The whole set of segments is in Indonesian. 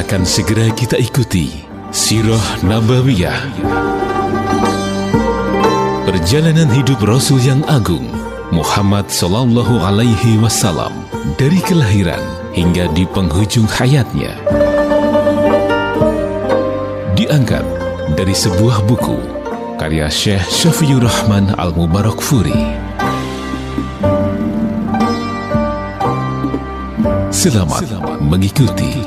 Akan segera kita ikuti Sirah Nabawiyah, perjalanan hidup Rasul yang agung Muhammad Sallallahu Alaihi Wasallam dari kelahiran hingga di penghujung hayatnya. Diangkat dari sebuah buku karya Syekh Syafiur Rahman Al-Mubarakfuri. Selamat mengikuti.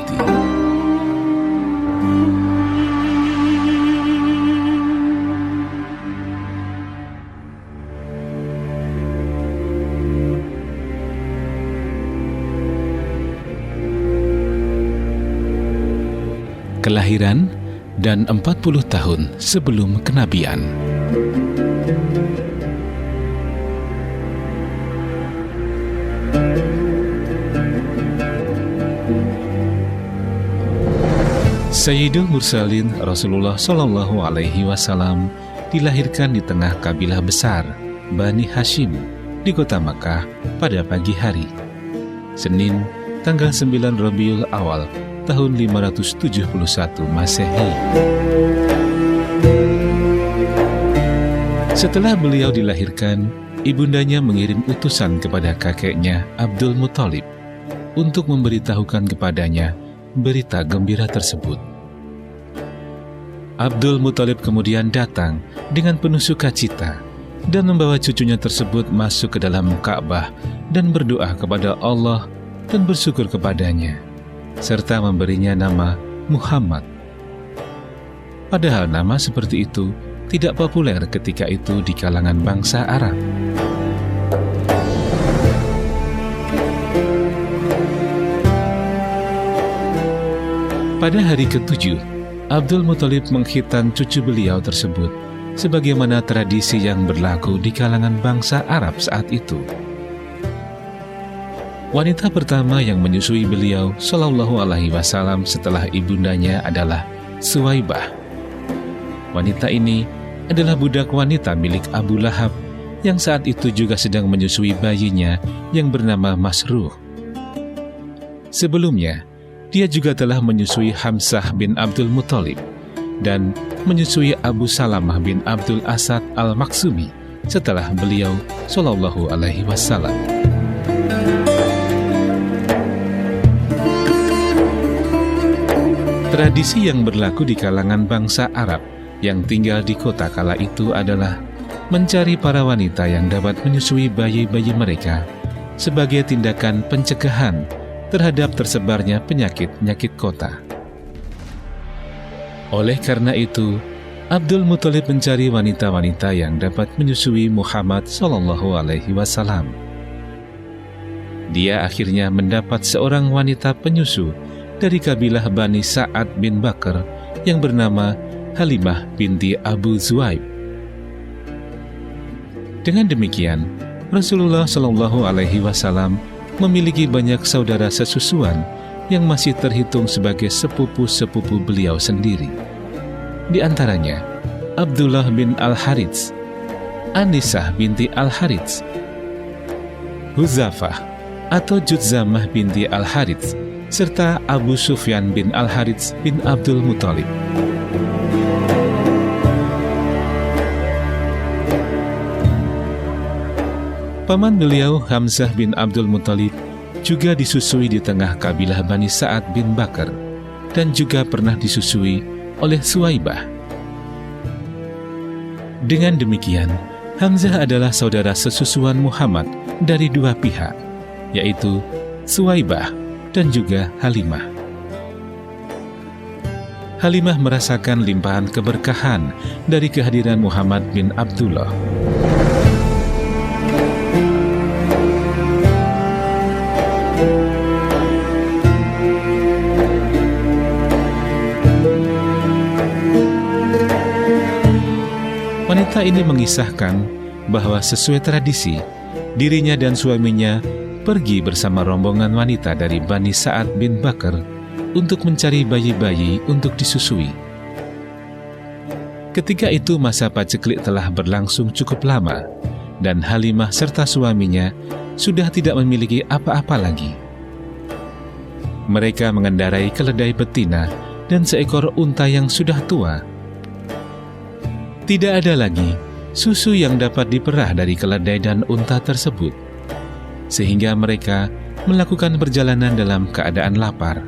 Kelahiran dan 40 tahun sebelum kenabian. Sayyidul Mursalin Rasulullah Shallallahu Alaihi Wasallam dilahirkan di tengah kabilah besar Bani Hashim di kota Makkah pada pagi hari Senin tanggal 9 Rabiul Awal tahun 571 Masehi. Setelah beliau dilahirkan, ibundanya mengirim utusan kepada kakeknya Abdul Muthalib untuk memberitahukan kepadanya berita gembira tersebut. Abdul Muthalib kemudian datang dengan penuh sukacita dan membawa cucunya tersebut masuk ke dalam Ka'bah dan berdoa kepada Allah dan bersyukur kepadanya, serta memberinya nama Muhammad. Padahal nama seperti itu tidak populer ketika itu di kalangan bangsa Arab. Pada hari ke-7, Abdul Muthalib mengkhitan cucu beliau tersebut sebagaimana tradisi yang berlaku di kalangan bangsa Arab saat itu. Wanita pertama yang menyusui beliau Shallallahu Alaihi Wasallam setelah ibundanya adalah Suwaibah. Wanita ini adalah budak wanita milik Abu Lahab yang saat itu juga sedang menyusui bayinya yang bernama Masruh. Sebelumnya, dia juga telah menyusui Hamzah bin Abdul Muthalib dan menyusui Abu Salamah bin Abdul Asad al-Maksumi setelah beliau Shallallahu Alaihi Wasallam. Tradisi yang berlaku di kalangan bangsa Arab yang tinggal di kota kala itu adalah mencari para wanita yang dapat menyusui bayi-bayi mereka sebagai tindakan pencegahan terhadap tersebarnya penyakit-penyakit kota. Oleh karena itu, Abdul Muthalib mencari wanita-wanita yang dapat menyusui Muhammad Sallallahu Alaihi Wasallam. Dia akhirnya mendapat seorang wanita penyusu dari kabilah Bani Sa'ad bin Bakar yang bernama Halimah binti Abu Zuhaib. Dengan demikian, Rasulullah Shallallahu Alaihi Wasallam memiliki banyak saudara sesusuan yang masih terhitung sebagai sepupu-sepupu beliau sendiri. Di antaranya Abdullah bin Al-Harits, Anisah binti Al-Harits, Huzafah atau Judzamah binti Al-Harits, serta Abu Sufyan bin Al-Harits bin Abdul Muthalib. Paman beliau Hamzah bin Abdul Muthalib juga disusui di tengah kabilah Bani Sa'ad bin Bakar dan juga pernah disusui oleh Suwaibah. Dengan demikian, Hamzah adalah saudara sesusuan Muhammad dari dua pihak, yaitu Suwaibah dan juga Halimah. Halimah merasakan limpahan keberkahan dari kehadiran Muhammad bin Abdullah. Wanita ini mengisahkan bahwa sesuai tradisi, dirinya dan suaminya pergi bersama rombongan wanita dari Bani Sa'ad bin Bakar untuk mencari bayi-bayi untuk disusui. Ketika itu masa paceklik telah berlangsung cukup lama dan Halimah serta suaminya sudah tidak memiliki apa-apa lagi. Mereka mengendarai keledai betina dan seekor unta yang sudah tua. Tidak ada lagi susu yang dapat diperah dari keledai dan unta tersebut, sehingga mereka melakukan perjalanan dalam keadaan lapar.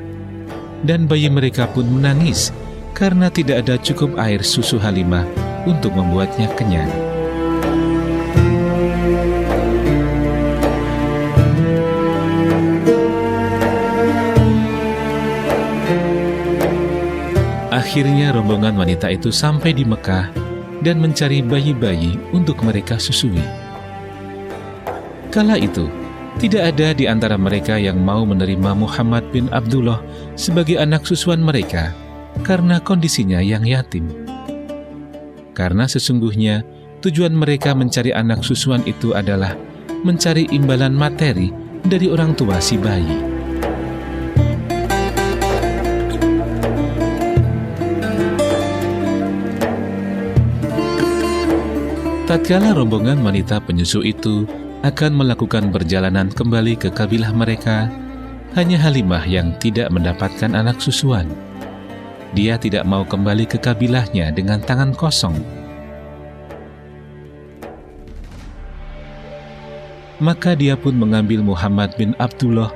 Dan bayi mereka pun menangis karena tidak ada cukup air susu Halimah untuk membuatnya kenyang. Akhirnya rombongan wanita itu sampai di Mekah dan mencari bayi-bayi untuk mereka susui. Kala itu, tidak ada di antara mereka yang mau menerima Muhammad bin Abdullah sebagai anak susuan mereka karena kondisinya yang yatim. Karena sesungguhnya tujuan mereka mencari anak susuan itu adalah mencari imbalan materi dari orang tua si bayi. Tatkala rombongan wanita penyusu itu akan melakukan perjalanan kembali ke kabilah mereka, hanya Halimah yang tidak mendapatkan anak susuan. Dia tidak mau kembali ke kabilahnya dengan tangan kosong. Maka dia pun mengambil Muhammad bin Abdullah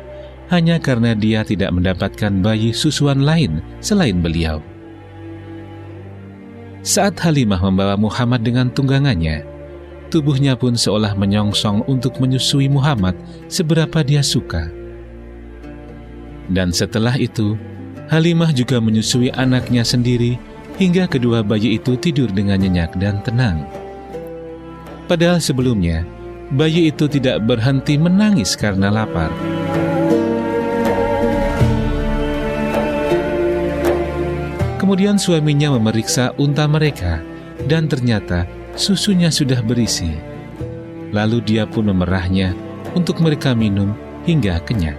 hanya karena dia tidak mendapatkan bayi susuan lain selain beliau. Saat Halimah membawa Muhammad dengan tunggangannya, tubuhnya pun seolah menyongsong untuk menyusui Muhammad seberapa dia suka. Dan setelah itu, Halimah juga menyusui anaknya sendiri hingga kedua bayi itu tidur dengan nyenyak dan tenang. Padahal sebelumnya, bayi itu tidak berhenti menangis karena lapar. Kemudian suaminya memeriksa unta mereka, dan ternyata susunya sudah berisi. Lalu dia pun memerahnya untuk mereka minum hingga kenyang.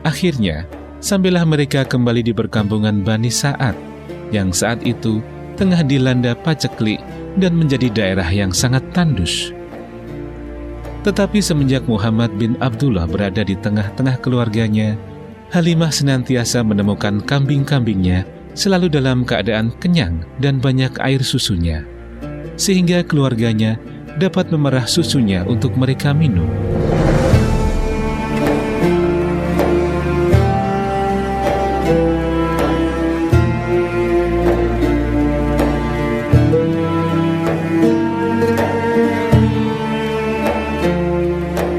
Akhirnya, sampailah mereka kembali di perkampungan Bani Sa'ad, yang saat itu tengah dilanda paceklik dan menjadi daerah yang sangat tandus. Tetapi semenjak Muhammad bin Abdullah berada di tengah-tengah keluarganya, Halimah senantiasa menemukan kambing-kambingnya selalu dalam keadaan kenyang dan banyak air susunya, sehingga keluarganya dapat memerah susunya untuk mereka minum.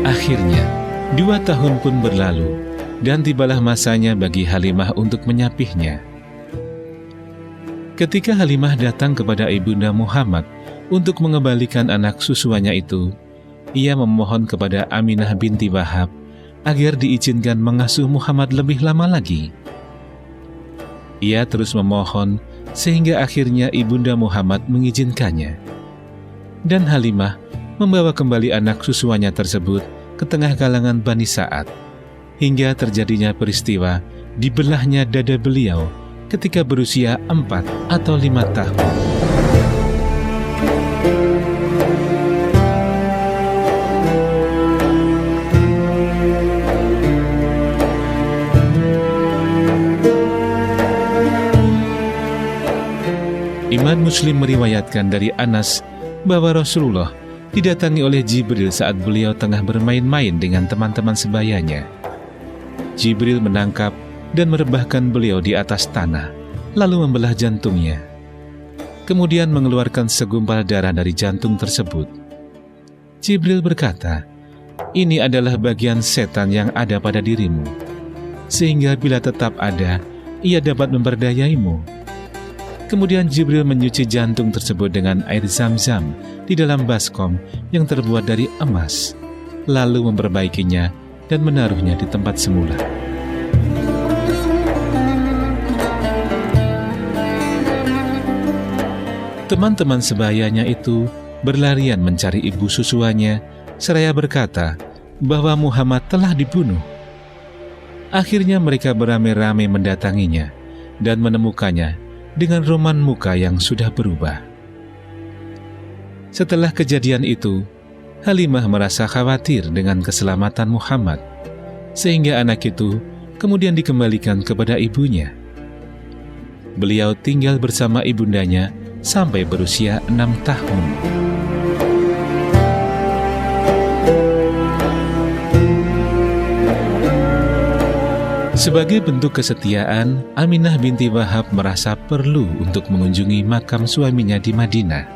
Akhirnya, 2 tahun pun berlalu, dan tibalah masanya bagi Halimah untuk menyapihnya. Ketika Halimah datang kepada ibunda Muhammad untuk mengembalikan anak susuannya itu, ia memohon kepada Aminah binti Wahab agar diizinkan mengasuh Muhammad lebih lama lagi. Ia terus memohon sehingga akhirnya ibunda Muhammad mengizinkannya. Dan Halimah membawa kembali anak susuannya tersebut ke tengah kalangan Bani Sa'ad, hingga terjadinya peristiwa dibelahnya dada beliau ketika berusia 4 atau 5 tahun. Imam Muslim meriwayatkan dari Anas bahwa Rasulullah didatangi oleh Jibril saat beliau tengah bermain-main dengan teman-teman sebayanya. Jibril menangkap dan merebahkan beliau di atas tanah, lalu membelah jantungnya. Kemudian mengeluarkan segumpal darah dari jantung tersebut. Jibril berkata, "Ini adalah bagian setan yang ada pada dirimu, sehingga bila tetap ada, ia dapat memperdayaimu." Kemudian Jibril menyuci jantung tersebut dengan air zam-zam di dalam baskom yang terbuat dari emas, lalu memperbaikinya dan menaruhnya di tempat semula. Teman-teman sebayanya itu berlarian mencari ibu susuannya, seraya berkata bahwa Muhammad telah dibunuh. Akhirnya mereka beramai-ramai mendatanginya dan menemukannya dengan roman muka yang sudah berubah. Setelah kejadian itu, Halimah merasa khawatir dengan keselamatan Muhammad, sehingga anak itu kemudian dikembalikan kepada ibunya. Beliau tinggal bersama ibundanya sampai berusia 6 tahun. Sebagai bentuk kesetiaan, Aminah binti Wahab merasa perlu untuk mengunjungi makam suaminya di Madinah.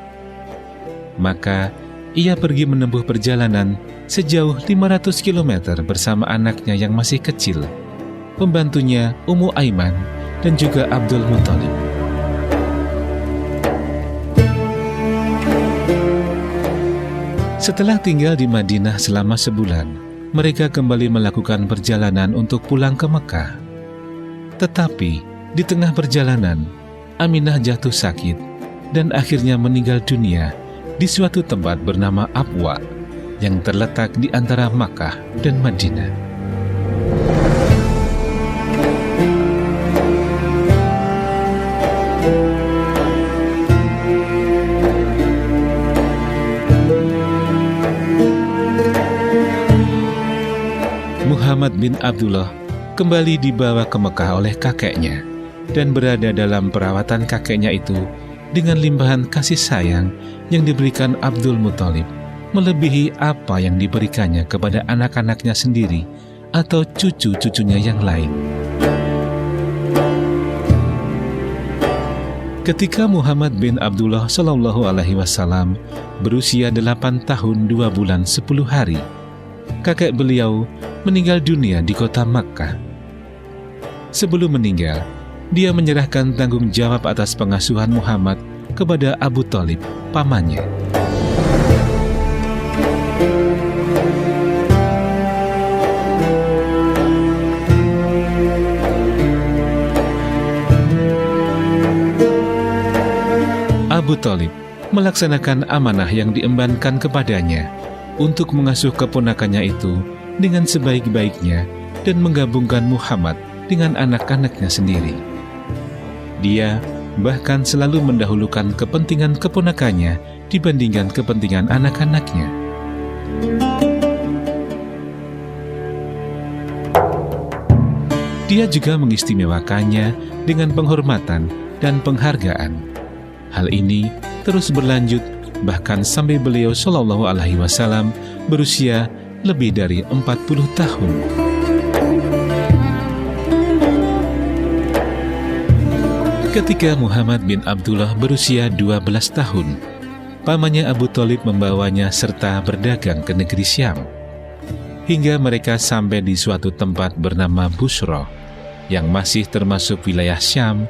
Maka, ia pergi menempuh perjalanan sejauh 500 km bersama anaknya yang masih kecil, pembantunya Ummu Aiman dan juga Abdul Muthalib. Setelah tinggal di Madinah selama sebulan, mereka kembali melakukan perjalanan untuk pulang ke Mekah. Tetapi, di tengah perjalanan, Aminah jatuh sakit dan akhirnya meninggal dunia di suatu tempat bernama Abwa yang terletak di antara Makkah dan Madinah. Muhammad bin Abdullah kembali dibawa ke Mekah oleh kakeknya dan berada dalam perawatan kakeknya itu dengan limpahan kasih sayang yang diberikan Abdul Muthalib, melebihi apa yang diberikannya kepada anak-anaknya sendiri atau cucu-cucunya yang lain. Ketika Muhammad bin Abdullah SAW berusia 8 tahun 2 bulan 10 hari, kakek beliau meninggal dunia di kota Makkah. Sebelum meninggal, dia menyerahkan tanggung jawab atas pengasuhan Muhammad kepada Abu Thalib, pamannya. Abu Thalib melaksanakan amanah yang diembankan kepadanya untuk mengasuh keponakannya itu dengan sebaik-baiknya dan menggabungkan Muhammad dengan anak-anaknya sendiri. Dia bahkan selalu mendahulukan kepentingan keponakannya dibandingkan kepentingan anak-anaknya. Dia juga mengistimewakannya dengan penghormatan dan penghargaan. Hal ini terus berlanjut bahkan sampai beliau SAW berusia lebih dari 40 tahun. Ketika Muhammad bin Abdullah berusia 12 tahun, pamannya Abu Thalib membawanya serta berdagang ke negeri Syam, hingga mereka sampai di suatu tempat bernama Busra, yang masih termasuk wilayah Syam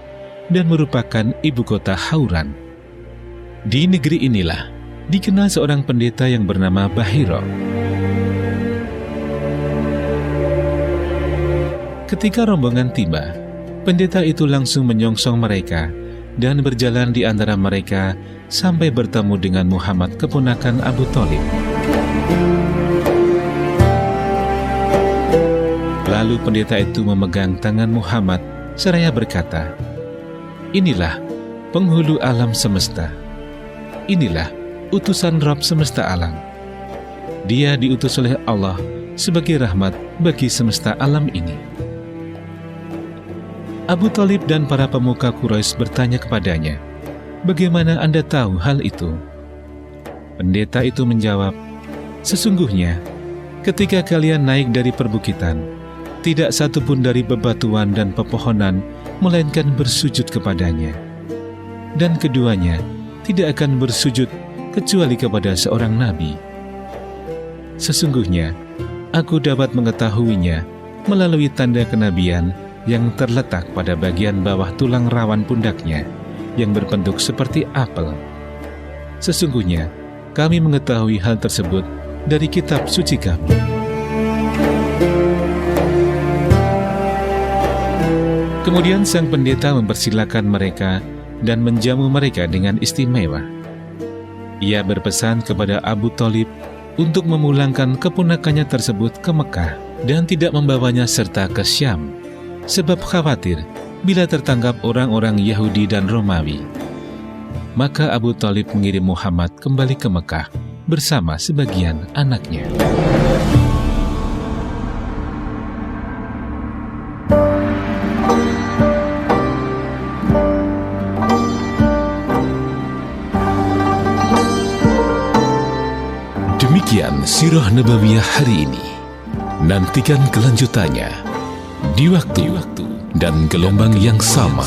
dan merupakan ibu kota Hauran. Di negeri inilah dikenal seorang pendeta yang bernama Bahira. Ketika rombongan tiba, pendeta itu langsung menyongsong mereka dan berjalan di antara mereka sampai bertemu dengan Muhammad, keponakan Abu Thalib. Lalu pendeta itu memegang tangan Muhammad seraya berkata, "Inilah penghulu alam semesta. Inilah utusan Rabb semesta alam. Dia diutus oleh Allah sebagai rahmat bagi semesta alam ini." Abu Thalib dan para pemuka Quraisy bertanya kepadanya, "Bagaimana Anda tahu hal itu?" Pendeta itu menjawab, "Sesungguhnya, ketika kalian naik dari perbukitan, tidak satupun dari bebatuan dan pepohonan melainkan bersujud kepadanya. Dan keduanya tidak akan bersujud kecuali kepada seorang nabi. Sesungguhnya, aku dapat mengetahuinya melalui tanda kenabian yang terletak pada bagian bawah tulang rawan pundaknya yang berbentuk seperti apel. Sesungguhnya, kami mengetahui hal tersebut dari kitab suci kami." Kemudian sang pendeta mempersilakan mereka dan menjamu mereka dengan istimewa. Ia berpesan kepada Abu Thalib untuk memulangkan keponakannya tersebut ke Mekah dan tidak membawanya serta ke Syam, sebab khawatir bila tertangkap orang-orang Yahudi dan Romawi. Maka Abu Thalib mengirim Muhammad kembali ke Mekah bersama sebagian anaknya. Demikian Sirah Nabawiyah hari ini. Nantikan kelanjutannya di waktu dan gelombang yang sama.